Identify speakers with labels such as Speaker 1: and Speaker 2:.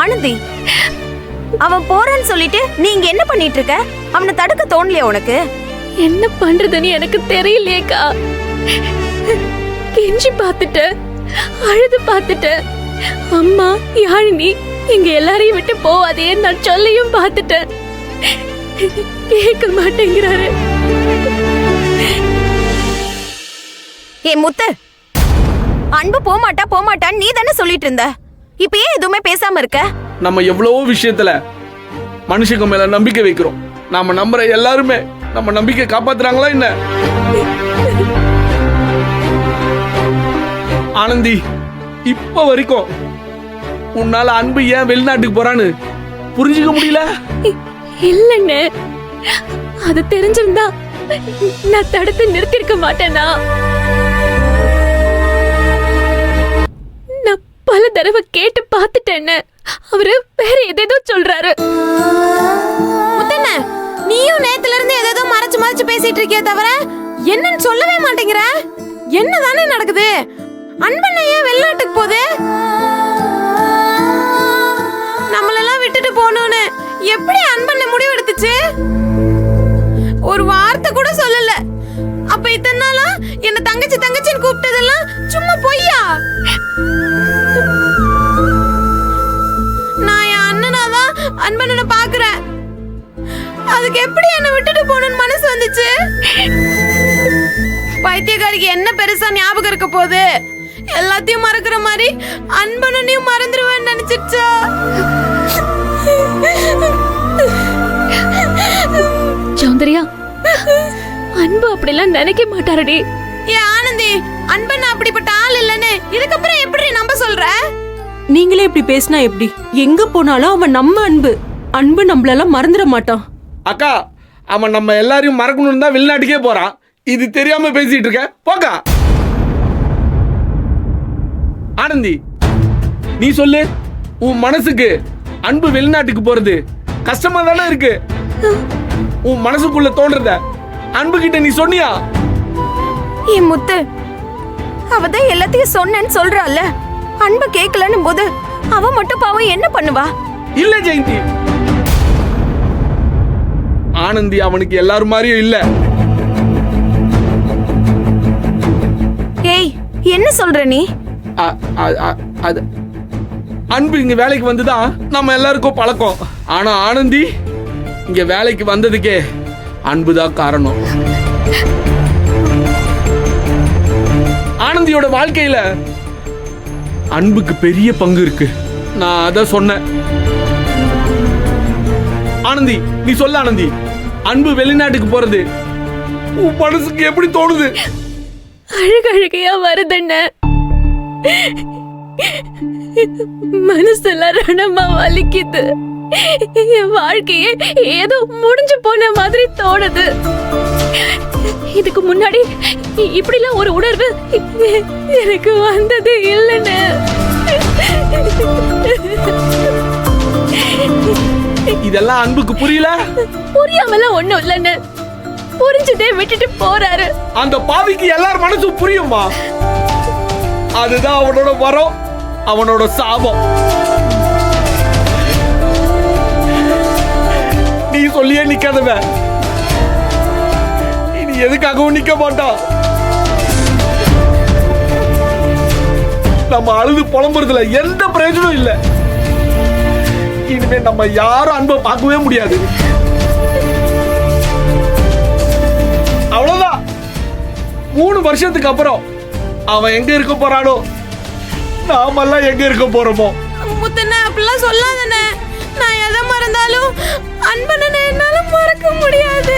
Speaker 1: ஆனந்தி, அவன் போறான்னு சொல்லிட்டு நீங்க என்ன பண்ணிட்டு இருக்க? அவனை தடுக்க தோணலையா உனக்கு?
Speaker 2: என்ன பண்றதுன்னு எனக்கு தெரியலையேக்கா. கெஞ்சி பார்த்துட்டு, அழுது பார்த்துட்டு, அம்மா யாழினி எங்க எல்லாரையும் விட்டு போவாதே நான் சொல்லியும் பார்த்துட்டேன். கேட்க மாட்டேங்கிறாரு.
Speaker 1: ஏ முத்து, அன்பு போமாட்டான்னு நீ தானே சொல்லிட்டு இருந்த. இப்ப ஏன் எதுவுமே பேசாம இருக்க?
Speaker 3: நம்ம எவ்வளவோ விஷயத்துல மனுஷங்க மேல நம்பிக்கை வைக்கிறோம். நாம நம்புற எல்லாருமே நம்ம நம்பிக்கை காப்பாத்துறாங்களா என்ன? ஆனந்தி, இப்ப வரைக்கும் உன்னால அன்பு ஏன் வெளிநாட்டுக்கு போறான்னு புரிஞ்சுக்க முடியல.
Speaker 2: இல்லன்னு அது தெரிஞ்சிருந்தா நான் தடுத்து நிறுத்திருக்க மாட்டேனா? நான் பல தடவை கேட்டு பார்த்துட்டேன்னு அவரு வேற எதேதோ சொல்றாரு.
Speaker 1: முத்தண்ண, நீயும் நேத்துல இருந்து ஏதோ மறைச்சு பேசிட்டு இருக்கிய தவிர என்னன்னு சொல்லவே மாட்டேங்கிற. என்னதானே நடக்குது? அன்பண்ண ஏன் வெளிநாட்டுக்கு போகுது? நம்மளெல்லாம் விட்டுட்டு போகணும்னு எப்படி அன்பண்ண முடிவு எடுத்துச்சு? ஒரு வார்த்தை கூட சொல்லல. அப்ப இத்தனை நாளா என்ன தங்கச்சின்னு கூப்பிட்டதெல்லாம் சும்மா பொய்யா? நான் என் அண்ணனாதான் அன்பண்ணனை பாக்குறேன். அதுக்கு எப்படி என்ன விட்டுட்டு போகணும்னு மனசு வந்துச்சு? பைத்தியக்காரிக்கு என்ன பெருசா ஞாபகம் இருக்க போகுது? எல்லாத்தையும் மறக்கிற மாதிரி அன்பனையும் மறந்துடுவேன்னு நினைச்சிருச்சா?
Speaker 2: சௌந்தர்யா, அன்பு அப்படிலாம் நினைக்க மாட்டாரடி.
Speaker 1: ஏ ஆனந்தி, அன்பன் அப்படிப்பட்ட ஆள் இல்லன்னு இதுக்கப்புறம் எப்படி நம்ப சொல்ற?
Speaker 4: நீங்களே இப்படி பேசினா எப்படி? எங்க போனாலும் அவன் நம்ம அன்பு நம்மளெல்லாம் மறந்துட மாட்டான்.
Speaker 3: அக்கா, அவன் நம்ம எல்லாரையும் மறக்கணும்னு தான் வெளிநாட்டுக்கே போறான். இது தெரியாம பேசிட்டு இருக்க போக்கா. ஆனந்தி, நீ சொல்லு, உன் மனசுக்கு அன்பு வெளிநாட்டுக்கு போறது கஷ்டமா தானே இருக்கு? உன் மனசுக்குள்ள தோன்றத அன்பு கிட்ட நீ சொன்னியா?
Speaker 1: ஏ முத்து, அவதான் எல்லாத்தையும் சொன்னேன்னு சொல்றாள். அன்பு கேட்கலன்னு போது அவ மட்டும் பாவம் என்ன பண்ணுவா?
Speaker 3: இல்ல ஜெயந்தி, ஆனந்தி அவனுக்கு எல்லாரும் மாதிரியும் இல்ல.
Speaker 1: ஏய், என்ன சொல்ற நீ?
Speaker 3: அது அன்பு இங்க வேலைக்கு வந்துதான் நம்ம எல்லாருக்கும் பழக்கம். ஆனா ஆனந்தி இங்க வேலைக்கு வந்ததுக்கே அன்புதான் காரணம். ஆனந்தியோட வாழ்க்கையில அன்புக்கு பெரிய பங்கு இருக்கு. நான் அத சொன்னேன். ஆனந்தி, நீ சொல்ல ஆனந்தி, அன்பு வெளிநாட்டுக்கு போறது உன் மனசுக்கு எப்படி தோணுது?
Speaker 2: அழுகையா வருதுன்ன மனசெல்லாம் ரணமா வலிக்குது. என் வாழ்க்கையே ஏதோ முடிஞ்சு போன மாதிரி தோணுது. இதுக்கு முன்னாடி இப்படிலாம் ஒரு உணர்வு எனக்கு வந்தது இல்லைன்னு.
Speaker 3: இதெல்லாம் அன்புக்கு புரியல?
Speaker 2: புரியாமலாம் ஒண்ணும் இல்லைன்னு புரிஞ்சுட்டே விட்டுட்டு போறாரு.
Speaker 3: அந்த பாவிக்கு எல்லார் மனசும் புரியுமா? அதுதான் அவனோட வரம், அவனோட சாபம். நீ சொல்லியே நிக்காதவ இனி எதுக்காகவும் நிக்க மாட்டான். நம்ம அழுது புலம்புறதுல எந்த பிரயோஜனம் இல்லை. இனிமே நம்ம யாரும் அன்பை பார்க்கவே முடியாது. அவ்வளவுதான். 3 வருஷத்துக்கு அப்புறம் அவன் எங்க இருக்க போறானோ, நாமெல்லாம் எங்க இருக்க போறோமோ.
Speaker 1: முத்தண்ண, அப்படிலாம் சொல்லாதண்ணே. நான் எதை மறந்தாலும் அன்பனை என்னால மறக்க முடியாது.